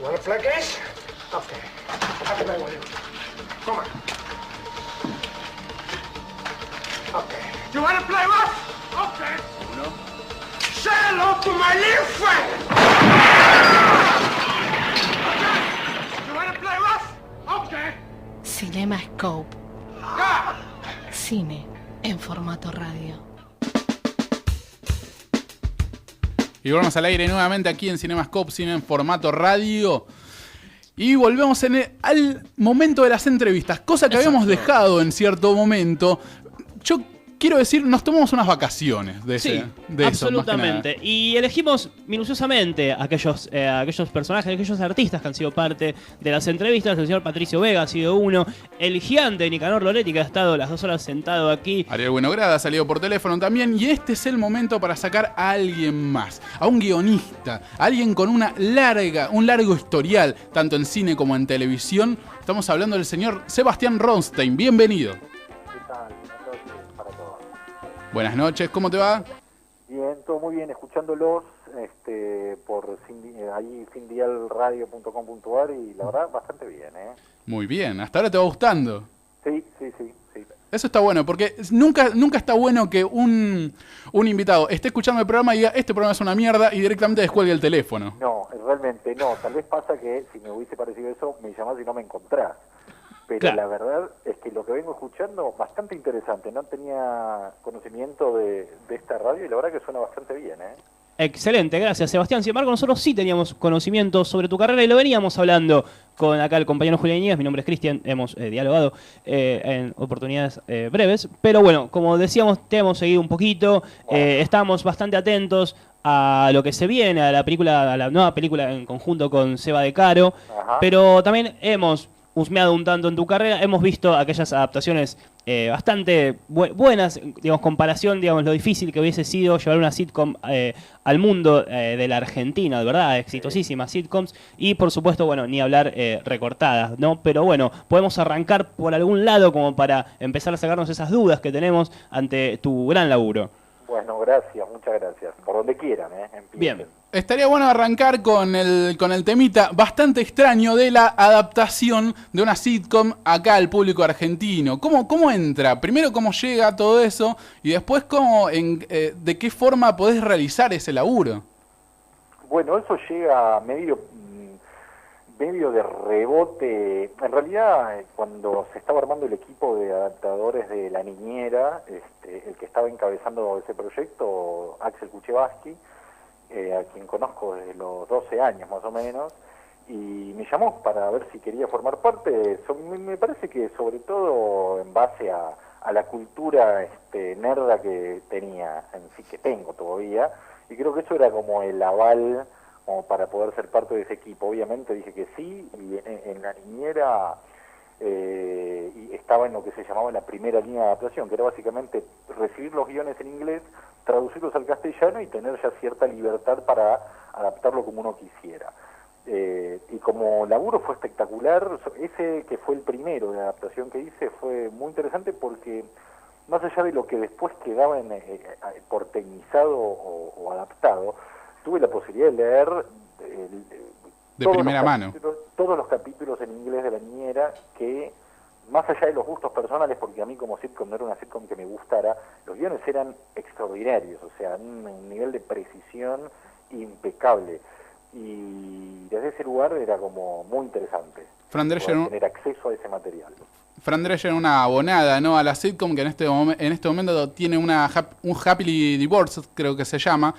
You want to play games? Okay. I'll play with you. Come on. Okay. You want to play rough? Okay. Uno. Say hello to my little friend. Okay. You want to play rough? Okay. CinemaScope. Yeah. Cine en formato radio. Y volvemos al aire nuevamente aquí en CinemaScope, cine en formato radio. Y volvemos al momento de las entrevistas, cosa que habíamos dejado en cierto momento. Yo quiero decir, nos tomamos unas vacaciones de Sí, de absolutamente. Eso, y elegimos minuciosamente aquellos personajes, aquellos artistas que han sido parte de las entrevistas. El señor Patricio Vega ha sido uno. El gigante Nicanor Loretti, que ha estado las 2 horas sentado aquí. Ariel Buenograda ha salido por teléfono también. Y este es el momento para sacar a alguien más. A un guionista. A alguien con un largo historial, tanto en cine como en televisión. Estamos hablando del señor Sebastián Ronstein. Bienvenido. Buenas noches, ¿cómo te va? Bien, todo muy bien, escuchándolos por ahí findialradio.com.ar y la verdad bastante bien, ¿eh? Muy bien, hasta ahora te va gustando. Sí. Eso está bueno, porque nunca está bueno que un invitado esté escuchando el programa y diga, este programa es una mierda, y directamente descuelgue el teléfono. No, realmente no, tal vez pasa que si me hubiese parecido eso, me llamás y no me encontrás. Pero claro, la verdad es que lo que vengo escuchando, bastante interesante. No tenía conocimiento de esta radio y la verdad que suena bastante bien, ¿eh? Excelente, gracias Sebastián. Sin embargo, nosotros sí teníamos conocimiento sobre tu carrera y lo veníamos hablando con acá el compañero Julián Iñiguez. Mi nombre es Cristian, hemos dialogado en oportunidades breves. Pero bueno, como decíamos, te hemos seguido un poquito, estamos bastante atentos a lo que se viene, a la nueva película en conjunto con Seba de Caro. Ajá. Pero también hemos husmeado un tanto en tu carrera, hemos visto aquellas adaptaciones bastante buenas, digamos, comparación, digamos, lo difícil que hubiese sido llevar una sitcom al mundo de la Argentina, de verdad, exitosísimas sitcoms, y por supuesto, bueno, ni hablar recortadas, ¿no? Pero bueno, podemos arrancar por algún lado como para empezar a sacarnos esas dudas que tenemos ante tu gran laburo. Bueno, gracias, muchas gracias. Por donde quieran, empiecen. Bien. Estaría bueno arrancar con el temita bastante extraño de la adaptación de una sitcom acá al público argentino. ¿Cómo entra? Primero, ¿cómo llega todo eso? Y después, ¿de qué forma podés realizar ese laburo? Bueno, eso llega medio de rebote. En realidad, cuando se estaba armando el equipo de adaptadores de La Niñera, el que estaba encabezando ese proyecto, Axel Kuchevaski, a quien conozco desde los 12 años más o menos, y me llamó para ver si quería formar parte. Me parece que sobre todo en base a la cultura nerda que tenía, en sí que tengo todavía, y creo que eso era como el aval como para poder ser parte de ese equipo. Obviamente dije que sí, y en La Niñera y estaba en lo que se llamaba la primera línea de adaptación, que era básicamente recibir los guiones en inglés, traducirlos al castellano y tener ya cierta libertad para adaptarlo como uno quisiera. Y como laburo fue espectacular. Ese que fue el primero de adaptación que hice fue muy interesante porque más allá de lo que después quedaba porteñizado o adaptado, tuve la posibilidad de leer de primera mano todos los capítulos en inglés de La Niñera, que más allá de los gustos personales, porque a mí como sitcom no era una sitcom que me gustara, los guiones eran extraordinarios, o sea, un nivel de precisión impecable, y desde ese lugar era como muy interesante tener acceso a ese material. Fran Drescher, una abonada, ¿no?, a la sitcom, que en este momento tiene un Happily Divorced, creo que se llama,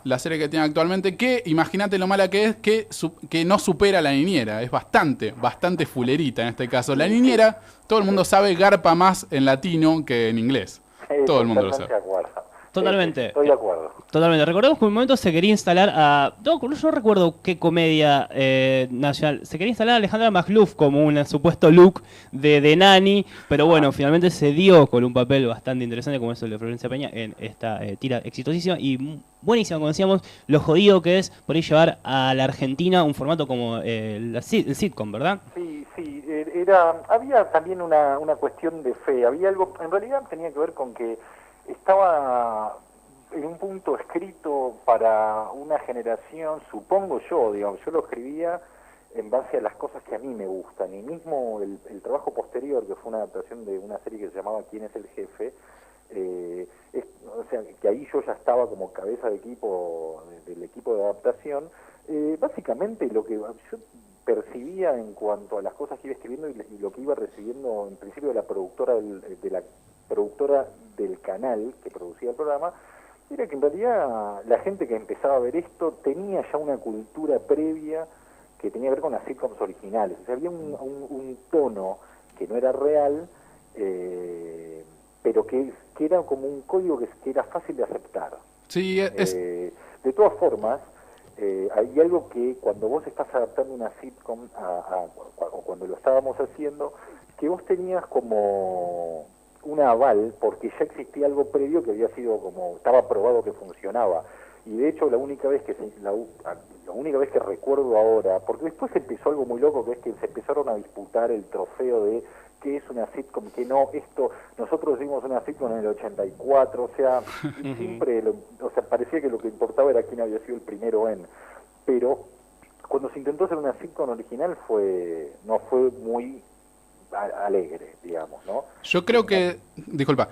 la serie que tiene actualmente, que imagínate lo mala que es, que no supera a La Niñera. Es bastante fulerita en este caso. La Niñera, todo el mundo sabe, garpa más en latino que en inglés. Todo el mundo lo sabe. Totalmente. Estoy de acuerdo. Totalmente. Recordemos que en un momento se quería instalar no recuerdo qué comedia nacional. Se quería instalar a Alejandra Magluf como un supuesto look de Nani, pero bueno, finalmente se dio con un papel bastante interesante como es el de Florencia Peña en esta tira exitosísima y buenísima, como decíamos, lo jodido que es por ahí llevar a la Argentina un formato como el sitcom, ¿verdad? Sí, había también una cuestión de fe. Había algo, en realidad tenía que ver con que estaba en un punto escrito para una generación, supongo yo, digamos, yo lo escribía en base a las cosas que a mí me gustan. Y mismo el trabajo posterior, que fue una adaptación de una serie que se llamaba ¿Quién es el jefe? O sea, que ahí yo ya estaba como cabeza de equipo, del equipo de adaptación. Básicamente lo que yo percibía en cuanto a las cosas que iba escribiendo y lo que iba recibiendo en principio de la productora del canal que producía el programa, era que en realidad la gente que empezaba a ver esto tenía ya una cultura previa que tenía que ver con las sitcoms originales. O sea, había un tono que no era real, pero que era como un código que era fácil de aceptar. Sí, de todas formas, hay algo que cuando vos estás adaptando una sitcom, o cuando lo estábamos haciendo, que vos tenías como un aval, porque ya existía algo previo que había sido como, estaba probado que funcionaba. Y de hecho la única vez que recuerdo ahora, porque después empezó algo muy loco, que es que se empezaron a disputar el trofeo de qué es una sitcom, que no, nosotros hicimos una sitcom en el 84, o sea, siempre, o sea, parecía que lo que importaba era quién había sido el primero pero cuando se intentó hacer una sitcom original no fue muy alegre, digamos, ¿no? yo creo que, disculpa.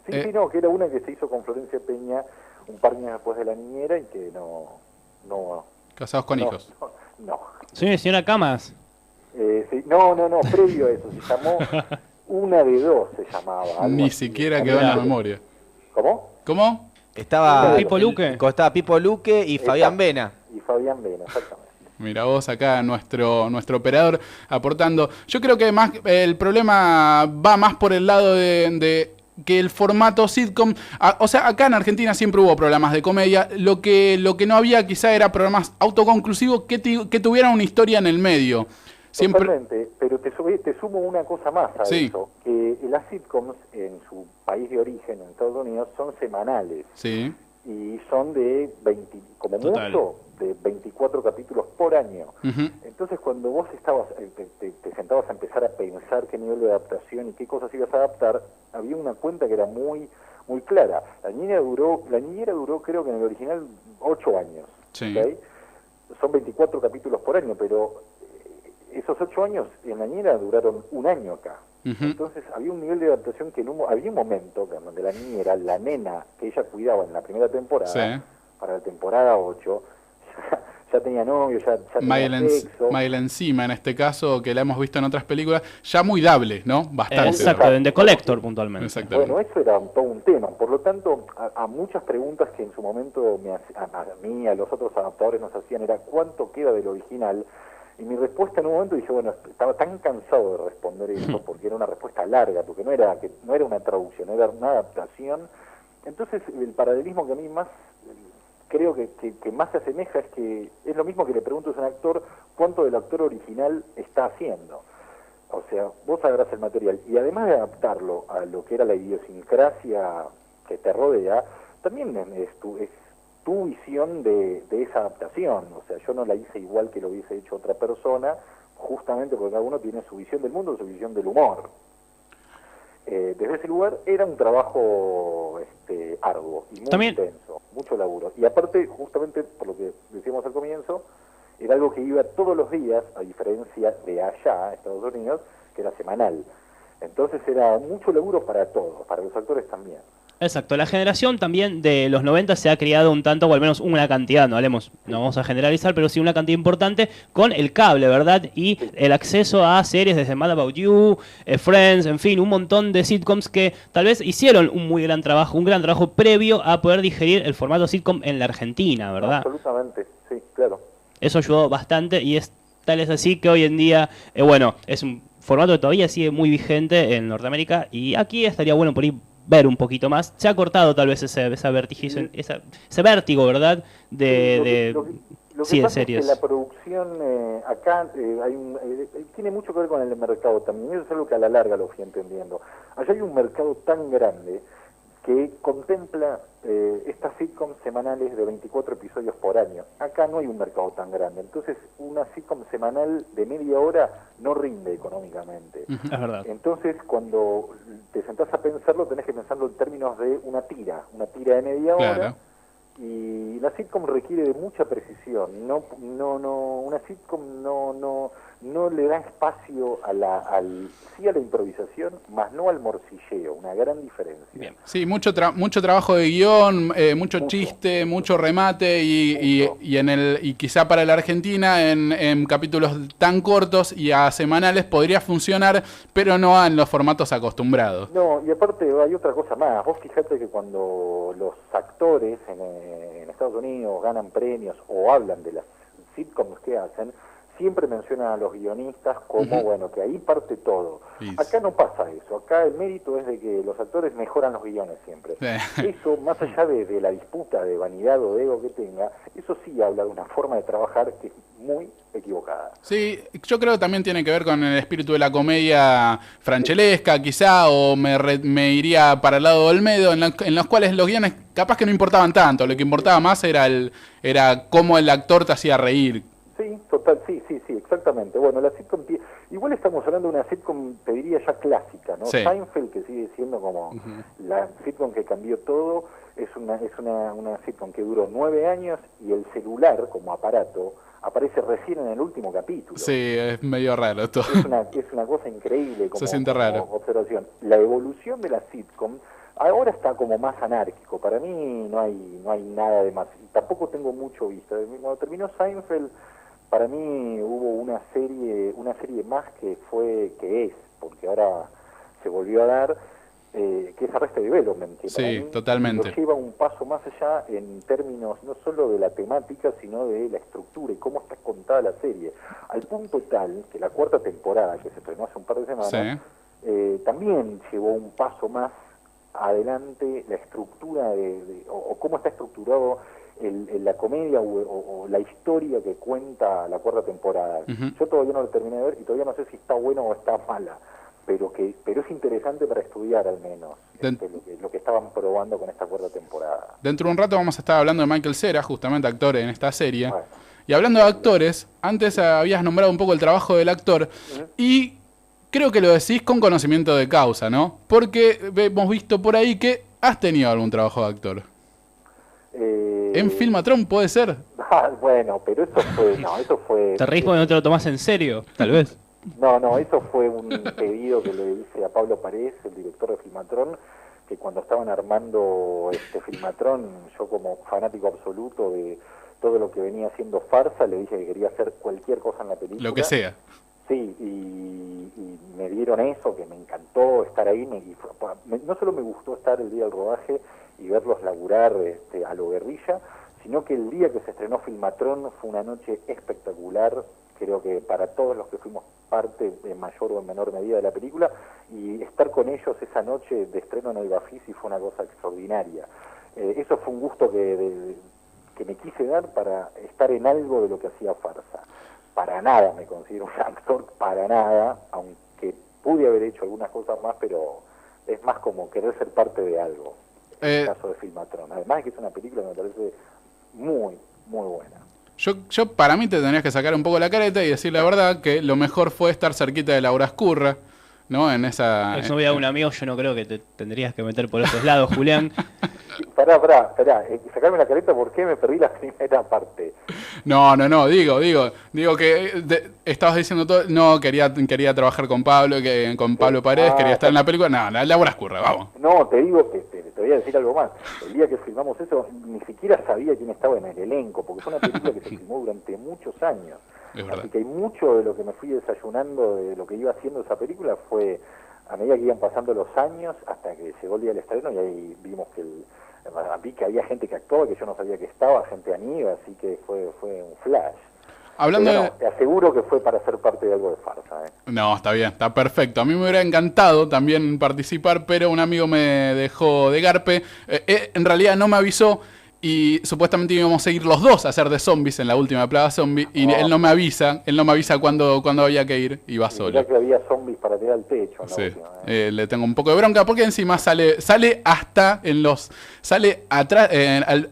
Sí, no, que era una que se hizo con Florencia Peña un par de años después de La Niñera y que no Casados con hijos. No. Señora Camas. Sí, no, previo a eso, se llamó Una de Dos, se llamaba. Ni siquiera quedó en la memoria. ¿Cómo? Estaba Pipo Luque. Estaba Pipo Luque y Fabián Vena. Y Fabián Vena, exactamente. Mira vos acá, nuestro operador aportando. Yo creo que más el problema va más por el lado de que el formato sitcom, o sea, acá en Argentina siempre hubo programas de comedia, lo que no había quizá era programas autoconclusivos que tuvieran una historia en el medio. Siempre... Totalmente, pero te sumo una cosa más a eso, que las sitcoms en su país de origen, en Estados Unidos, son semanales. Sí. Y son de 20, como mucho, de 24 capítulos por año. Entonces cuando vos estabas te sentabas a empezar a pensar qué nivel de adaptación y qué cosas ibas a adaptar, había una cuenta que era muy muy clara. La niñera duró creo que en el original 8 años. Sí. ¿Okay? Son 24 capítulos por año, pero esos 8 años en la niñera duraron un año acá. Entonces había un nivel de adaptación que había un momento que donde la niñera, la nena que ella cuidaba en la primera temporada, para la temporada 8, ya tenía novio, ya tenía sexo. Maile encima, en este caso, que la hemos visto en otras películas, ya muy dable, ¿no? Bastante. Exacto, en The Collector puntualmente. Exactamente. Bueno, eso era todo un tema. Por lo tanto, a muchas preguntas que en su momento a mí, a los otros adaptadores nos hacían, era ¿cuánto queda del original? Y mi respuesta en un momento dije, bueno, estaba tan cansado de responder eso, porque era una respuesta larga, porque no era una traducción, era una adaptación. Entonces, el paralelismo que a mí más creo que más se asemeja es que es lo mismo que le pregunto a un actor cuánto del actor original está haciendo. O sea, vos agarrás el material y además de adaptarlo a lo que era la idiosincrasia que te rodea, también es tu visión de esa adaptación. O sea, yo no la hice igual que lo hubiese hecho otra persona, justamente porque cada uno tiene su visión del mundo, su visión del humor. Desde ese lugar era un trabajo arduo y muy intenso, mucho laburo. Y aparte, justamente por lo que decíamos al comienzo, era algo que iba todos los días, a diferencia de allá, Estados Unidos, que era semanal. Entonces era mucho laburo para todos, para los actores también. Exacto, la generación también de los 90 se ha criado un tanto, o al menos una cantidad, no vamos a generalizar, pero sí una cantidad importante con el cable, ¿verdad? Y el acceso a series desde Mad About You, Friends, en fin, un montón de sitcoms que tal vez hicieron un gran trabajo previo a poder digerir el formato sitcom en la Argentina, ¿verdad? Absolutamente, sí, claro. Eso ayudó bastante y tal es así que hoy en día, es un formato que todavía sigue muy vigente en Norteamérica y aquí estaría bueno por ahí ver un poquito más. Se ha cortado tal vez ese vértigo, ¿verdad? Lo que de pasa series. es que la producción acá tiene mucho que ver con el mercado también. Eso es algo que a la larga lo fui entendiendo. Allá hay un mercado tan grande que contempla estas sitcoms semanales de 24 episodios por año. Acá no hay un mercado tan grande. Entonces, una sitcom semanal de media hora no rinde económicamente. Es verdad. Entonces, cuando te sentás a pensarlo, tenés que pensarlo en términos de una tira de media hora, Y la sitcom requiere de mucha precisión. Una sitcom no le da espacio sí a la improvisación, más no al morcilleo, una gran diferencia. Bien. Sí, mucho trabajo de guión, mucho chiste, mucho remate y quizá para la Argentina en capítulos tan cortos y a semanales podría funcionar, pero no en los formatos acostumbrados. No, y aparte hay otra cosa más. Vos fijate que cuando los actores en Estados Unidos ganan premios o hablan de las sitcoms que hacen, siempre mencionan a los guionistas como, bueno, que ahí parte todo. Acá no pasa eso. Acá el mérito es de que los actores mejoran los guiones siempre. Eso, más allá de la disputa de vanidad o de ego que tenga, eso sí habla de una forma de trabajar que es muy equivocada. Sí, yo creo que también tiene que ver con el espíritu de la comedia franchelesca, quizá, o me iría para el lado de Olmedo, en los cuales los guiones capaz que no importaban tanto. Lo que importaba más era cómo el actor te hacía reír. Sí, total, sí, exactamente. Bueno, la sitcom, igual estamos hablando de una sitcom, te diría ya clásica, ¿no? Sí. Seinfeld, que sigue siendo como la sitcom que cambió todo, es una sitcom que duró 9 años y el celular como aparato aparece recién en el último capítulo. Sí, es medio raro esto. Es una cosa increíble como, se siente raro. Como observación. La evolución de la sitcom ahora está como más anárquico. Para mí no hay nada de más. Y tampoco tengo mucho visto. Cuando terminó Seinfeld, para mí hubo una serie más que es, porque ahora se volvió a dar, que es Arrested Development, que para mí totalmente. lo lleva un paso más allá en términos no solo de la temática, sino de la estructura y cómo está contada la serie. Al punto tal que la 4ª temporada, que se estrenó hace un par de semanas, también llevó un paso más adelante la estructura o cómo está estructurado la comedia o la historia que cuenta la 4ª temporada. Yo todavía no lo terminé de ver y todavía no sé si está buena o está mala, pero es interesante para estudiar al menos lo que estaban probando con esta 4ª temporada. Dentro de un rato vamos a estar hablando de Michael Cera, justamente actor en esta serie. Bueno. Y hablando de actores, antes habías nombrado un poco el trabajo del actor y creo que lo decís con conocimiento de causa, ¿no? Porque hemos visto por ahí que has tenido algún trabajo de actor. ¿En Filmatron puede ser? Bueno, pero eso fue... ¿Te reís porque no te lo tomás en serio, tal vez? No, eso fue un pedido que le hice a Pablo Paredes, el director de Filmatron, que cuando estaban armando Filmatron, yo como fanático absoluto de todo lo que venía haciendo farsa, le dije que quería hacer cualquier cosa en la película. Lo que sea. Sí, y me dieron eso, que me encantó estar ahí, no solo me gustó estar el día del rodaje y verlos laburar a lo guerrilla, sino que el día que se estrenó Filmatron fue una noche espectacular, creo que para todos los que fuimos parte en mayor o en menor medida de la película, y estar con ellos esa noche de estreno en el Bafisi fue una cosa extraordinaria. Eso fue un gusto que me quise dar para estar en algo de lo que hacía farsa. Para nada me considero un actor, para nada, aunque pude haber hecho algunas cosas más, pero es más como querer ser parte de algo, en el caso de Filmatron. Además de que es una película que me parece muy, muy buena. Yo para mí te tendrías que sacar un poco la careta y decir la verdad que lo mejor fue estar cerquita de Laura Escurra, ¿no? En esa... Es novia de un amigo, yo no creo que te tendrías que meter por esos lados, Julián. Pará, sacarme la careta, ¿por qué me perdí la primera parte? No, digo que estabas diciendo todo, no, quería trabajar con Pablo, con Pablo Paredes, quería estar en la película, no, Laura Escurra, vamos. No, te digo que te voy a decir algo más. El día que filmamos eso, ni siquiera sabía quién estaba en el elenco, porque fue una película que se filmó durante muchos años. Así que hay mucho de lo que me fui desayunando de lo que iba haciendo esa película fue a medida que iban pasando los años hasta que llegó el día del estreno y ahí vimos que vi que había gente que actuaba que yo no sabía que estaba, gente amiga, así que fue un flash. Te aseguro que fue para ser parte de algo de farsa. No, está bien, está perfecto. A mí me hubiera encantado también participar, pero un amigo me dejó de garpe. En realidad no me avisó y supuestamente íbamos a ir los dos a hacer de zombies en la última plaga zombie y él no me avisa cuando había que ir y va solo. Ya que había zombies para tirar al techo. Sí. Le tengo un poco de bronca porque encima sale hasta sale atrás,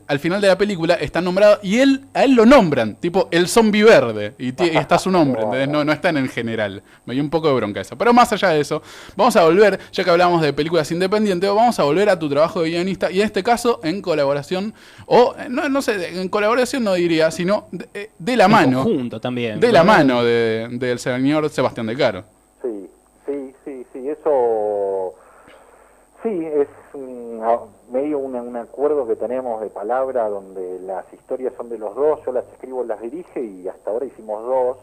al final de la película está nombrado y a él lo nombran, tipo el zombie verde y está su nombre, entonces no está en el general. Me dio un poco de bronca eso. Pero más allá de eso, vamos a volver, ya que hablamos de películas independientes, vamos a volver a tu trabajo de guionista y en este caso en colaboración O, no sé, en colaboración no diría, sino de la mano. Conjunto también. De la mano del señor Sebastián De Caro. Sí, eso sí, es medio un acuerdo que tenemos de palabra donde las historias son de los dos, yo las escribo, las dirige y hasta ahora hicimos dos,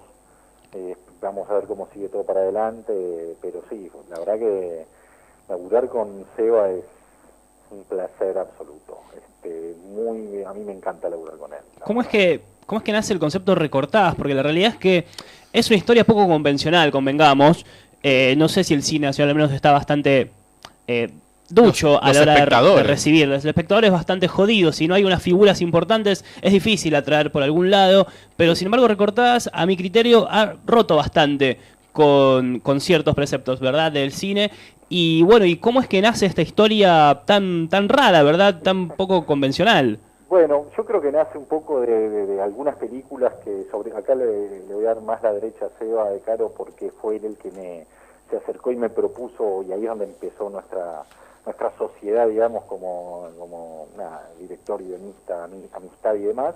vamos a ver cómo sigue todo para adelante, pero sí, la verdad que laburar con Seba es un placer absoluto, a mí me encanta laburar con él. ¿Cómo es que nace el concepto recortadas? Porque la realidad es que es una historia poco convencional, convengamos. No sé si el cine nacional al menos está bastante ducho a la hora de recibirlo. El espectador es bastante jodido. Si no hay unas figuras importantes, es difícil atraer por algún lado. Pero sin embargo, Recortadas, a mi criterio, ha roto bastante con ciertos preceptos, ¿verdad?, del cine. Y bueno, ¿y cómo es que nace esta historia tan rara, ¿verdad?, tan poco convencional? Bueno, yo creo que nace un poco de algunas películas que acá le voy a dar más la derecha a Seba De Caro porque fue él el que se acercó y me propuso, y ahí es donde empezó nuestra sociedad, digamos, como director, guionista, amistad y demás.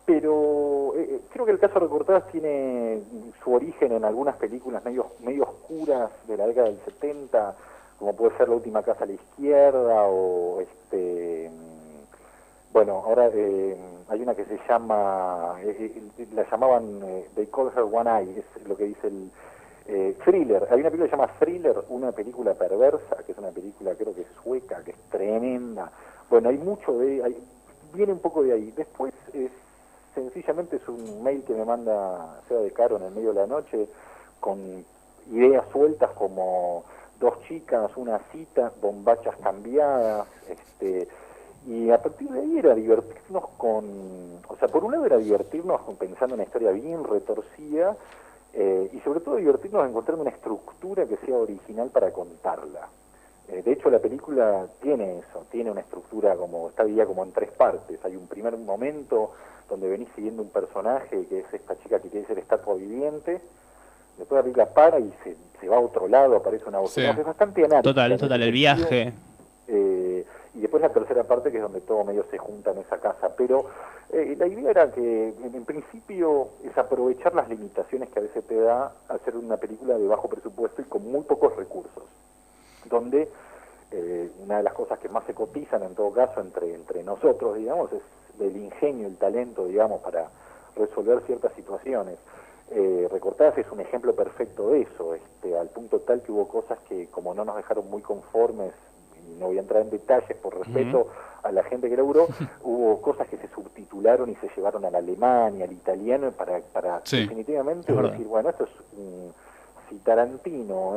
Pero creo que el caso Recortadas tiene su origen en algunas películas medio oscuras de la década del 70, como puede ser La última casa a la izquierda o bueno, ahora hay una que se llama, la llamaban They Call Her One Eye, es lo que dice el Thriller. Hay una película que se llama Thriller, una película perversa, que es una película creo que es sueca, que es tremenda. Bueno, hay mucho viene un poco de ahí. Después sencillamente es un mail que me manda Seba De Caro en el medio de la noche con ideas sueltas como dos chicas, una cita, bombachas cambiadas, y a partir de ahí era divertirnos por un lado era divertirnos pensando en una historia bien retorcida, y sobre todo divertirnos encontrando una estructura que sea original para contarla. De hecho la película tiene eso, tiene una estructura está dividida como en tres partes. Hay un primer momento donde venís siguiendo un personaje que es esta chica que quiere ser estatua viviente, después la película para y se va a otro lado, aparece una voz, sí. Es bastante anárquica. Total, el viaje. Y después la tercera parte que es donde todo medio se junta en esa casa, pero la idea era que en principio es aprovechar las limitaciones que a veces te da hacer una película de bajo presupuesto y con muy pocos recursos, donde una de las cosas que más se cotizan en todo caso entre nosotros, digamos, es el ingenio, el talento, digamos, para resolver ciertas situaciones. Recortadas es un ejemplo perfecto de eso, al punto tal que hubo cosas que como no nos dejaron muy conformes, y no voy a entrar en detalles por respeto a la gente que laburó, hubo cosas que se subtitularon y se llevaron al alemán y al italiano para sí, definitivamente decir, bueno, esto es si Tarantino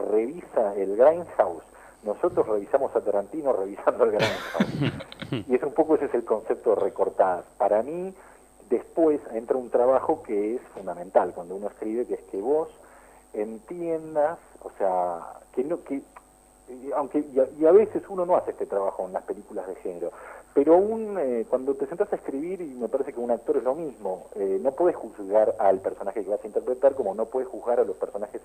revisa el Grindhouse, nosotros revisamos a Tarantino revisando el Grindhouse. Y es un poco ese es el concepto de Recortadas. Para mí, después entra un trabajo que es fundamental cuando uno escribe, que es que vos entiendas, y a veces uno no hace este trabajo en las películas de género, pero cuando te sentás a escribir, y me parece que un actor es lo mismo, no puedes juzgar al personaje que vas a interpretar como no puedes juzgar a los personajes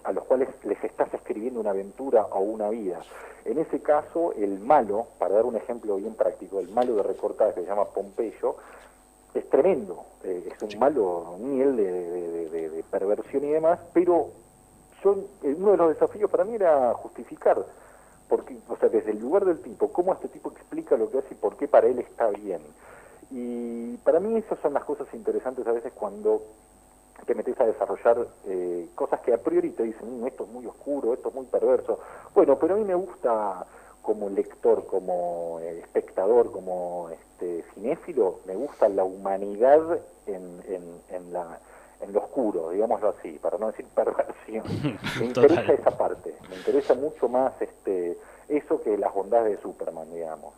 a los cuales les estás escribiendo una aventura o una vida. En ese caso, el malo, para dar un ejemplo bien práctico, el malo de Recortadas, que se llama Pompeyo, es tremendo, es un malo, un nivel de perversión y demás, pero uno de los desafíos para mí era justificar, porque, desde el lugar del tipo, cómo este tipo explica lo que hace y por qué para él está bien. Y para mí esas son las cosas interesantes a veces cuando te metes a desarrollar cosas que a priori te dicen, esto es muy oscuro, esto es muy perverso. Bueno, pero a mí me gusta como lector, como espectador, como cinéfilo, me gusta la humanidad en lo oscuro, digámoslo así, para no decir perversión. Me interesa esa parte, me interesa mucho más eso que las bondades de Superman, digamos.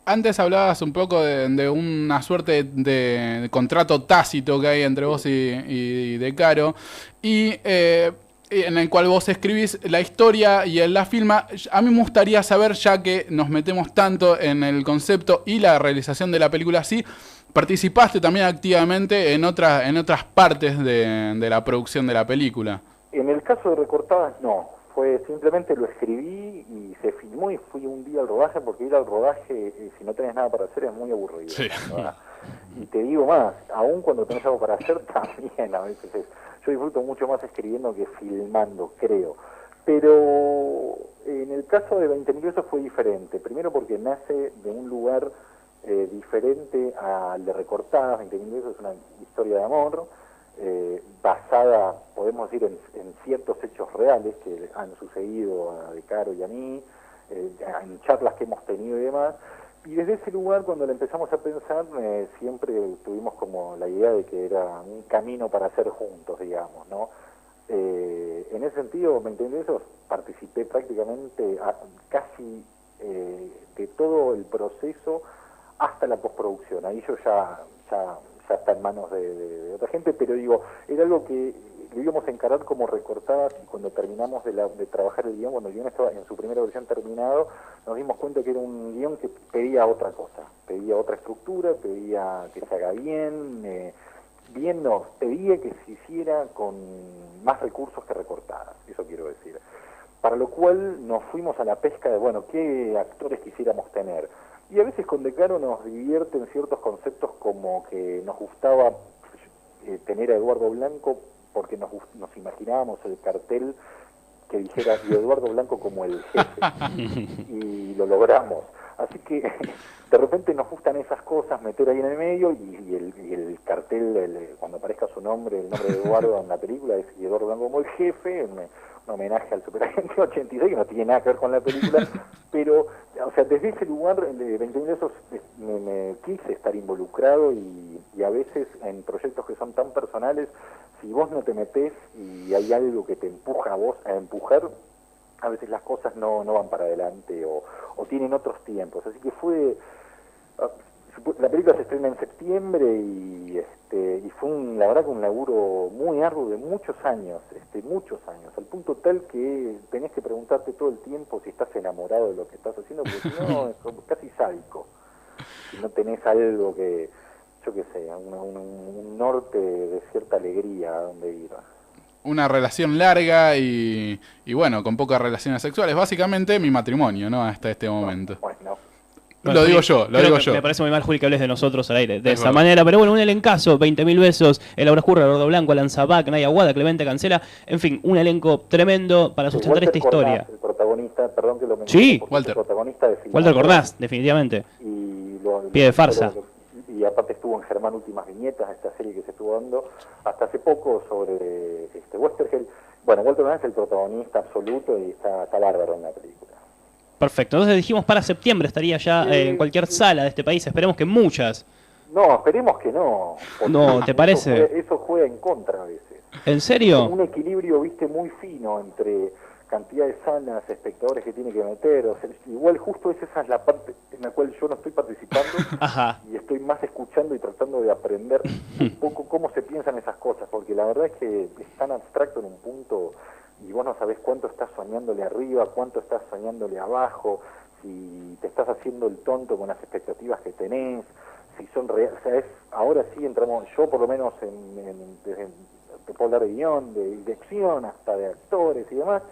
Antes hablabas un poco de una suerte de contrato tácito que hay entre vos y De Caro, y en el cual vos escribís la historia y él la filma. A mí me gustaría saber, ya que nos metemos tanto en el concepto y la realización de la película así, ¿participaste también activamente en otras partes de la producción de la película? En el caso de Recortadas, no. fue simplemente lo escribí y se filmó y fui un día al rodaje, porque ir al rodaje, si no tenés nada para hacer, es muy aburrido. Sí. ¿Verdad? Y te digo más, aún cuando tenés algo para hacer, también a veces yo disfruto mucho más escribiendo que filmando, creo. Pero en el caso de 20.000 besos fue diferente. Primero porque nace de un lugar diferente al de Recortadas. 20.000 besos es una historia de amor basada, podemos decir, en ciertos hechos reales que han sucedido a De Caro y a mí, en charlas que hemos tenido y demás. Y desde ese lugar, cuando le empezamos a pensar, siempre tuvimos como la idea de que era un camino para hacer juntos, digamos, ¿no? En ese sentido, ¿me entendés? Participé prácticamente casi de todo el proceso hasta la postproducción. Ahí yo ya está en manos de otra gente, pero digo, era algo que lo íbamos a encarar como Recortadas, y cuando terminamos de trabajar el guión, cuando el guión estaba en su primera versión terminado, nos dimos cuenta que era un guión que pedía otra cosa, pedía otra estructura, pedía que se haga bien, pedía que se hiciera con más recursos que Recortadas, eso quiero decir. Para lo cual nos fuimos a la pesca de, bueno, qué actores quisiéramos tener. Y a veces con De Caro nos divierten ciertos conceptos, como que nos gustaba tener a Eduardo Blanco porque nos imaginábamos el cartel que dijera y Eduardo Blanco como el jefe, y lo logramos. Así que de repente nos gustan esas cosas, meter ahí en el medio, y el cartel, cuando aparezca su nombre, el nombre de Eduardo en la película, es Eduardo Blanco como el jefe, un homenaje al Superagente 86, que no tiene nada que ver con la película, pero, o sea, desde ese lugar de 20.000 besos me quise estar involucrado, y a veces en proyectos que son tan personales, si vos no te metés y hay algo que te empuja a vos a empujar, a veces las cosas no van para adelante o tienen otros tiempos. Así que la película se estrena en septiembre y fue la verdad que un laburo muy arduo de muchos años, al punto tal que tenés que preguntarte todo el tiempo si estás enamorado de lo que estás haciendo, porque si no es como casi sádico, si no tenés algo que, yo qué sé, un norte de cierta alegría a donde ir. Una relación larga y bueno, con pocas relaciones sexuales. Básicamente mi matrimonio, ¿no? Hasta este momento. Bueno. Lo digo yo. Me parece muy mal, Juli, que hables de nosotros al aire de esa manera. Pero bueno, un elencazo, 20.000 besos, Laura Escurra, Eduardo Blanco, Alan Zabac, Naya Aguada, Clemente Cancela. En fin, un elenco tremendo para sustentar esta historia. Cornaz, el protagonista, perdón que lo mencioné. Sí, Walter. El protagonista de Filmando. Walter Cornaz, definitivamente. Pie de farsa. Y aparte estuvo en Germán Últimas Viñetas, esta serie que se estuvo dando hasta hace poco sobre Westergel. Bueno, Walter Cornaz es el protagonista absoluto y está bárbaro en la película. Perfecto, entonces dijimos para septiembre estaría ya en cualquier sala de este país, esperemos que muchas. No, esperemos que no. No, ¿te parece? Eso juega en contra a veces. ¿En serio? Un equilibrio, viste, muy fino entre cantidades sanas, espectadores que tiene que meter. O sea, igual justo esa es la parte en la cual yo no estoy participando. Ajá. Y estoy más escuchando y tratando de aprender un poco cómo se piensan esas cosas, porque la verdad es que es tan abstracto en un punto y vos no sabés cuánto estás soñándole arriba, cuánto estás soñándole abajo, si te estás haciendo el tonto con las expectativas que tenés, si son reales. O sea, ahora sí entramos, yo por lo menos te puedo hablar de guión, de dirección, hasta de actores y demás,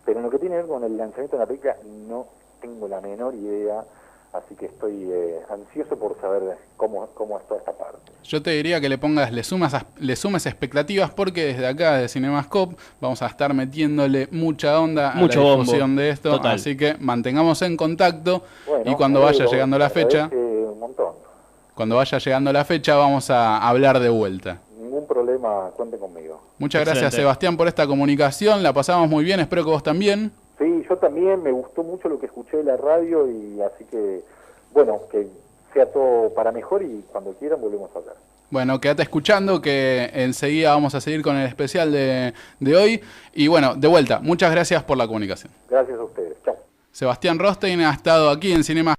pero en lo que tiene que ver con el lanzamiento de la película no tengo la menor idea, así que estoy ansioso por saber cómo es toda esta parte. Yo te diría que le sumes expectativas, porque desde acá, de Cinemascope, vamos a estar metiéndole mucha onda a la difusión de esto. Total. Así que mantengamos en contacto, Bueno, y cuando vaya llegando la fecha, un montón. cuando vaya llegando la fecha, vamos a hablar de vuelta. Ningún problema, cuente conmigo. Muchas gracias, Excelente. Sebastián, por esta comunicación. La pasamos muy bien, espero que vos también. Sí, yo también, me gustó mucho lo que escuché de la radio, y así que, bueno, que sea todo para mejor, y cuando quieran volvemos a hablar. Bueno, quédate escuchando, que enseguida vamos a seguir con el especial de hoy. Y bueno, de vuelta, muchas gracias por la comunicación. Gracias a ustedes. Chao. Sebastián Rostein ha estado aquí en Cinema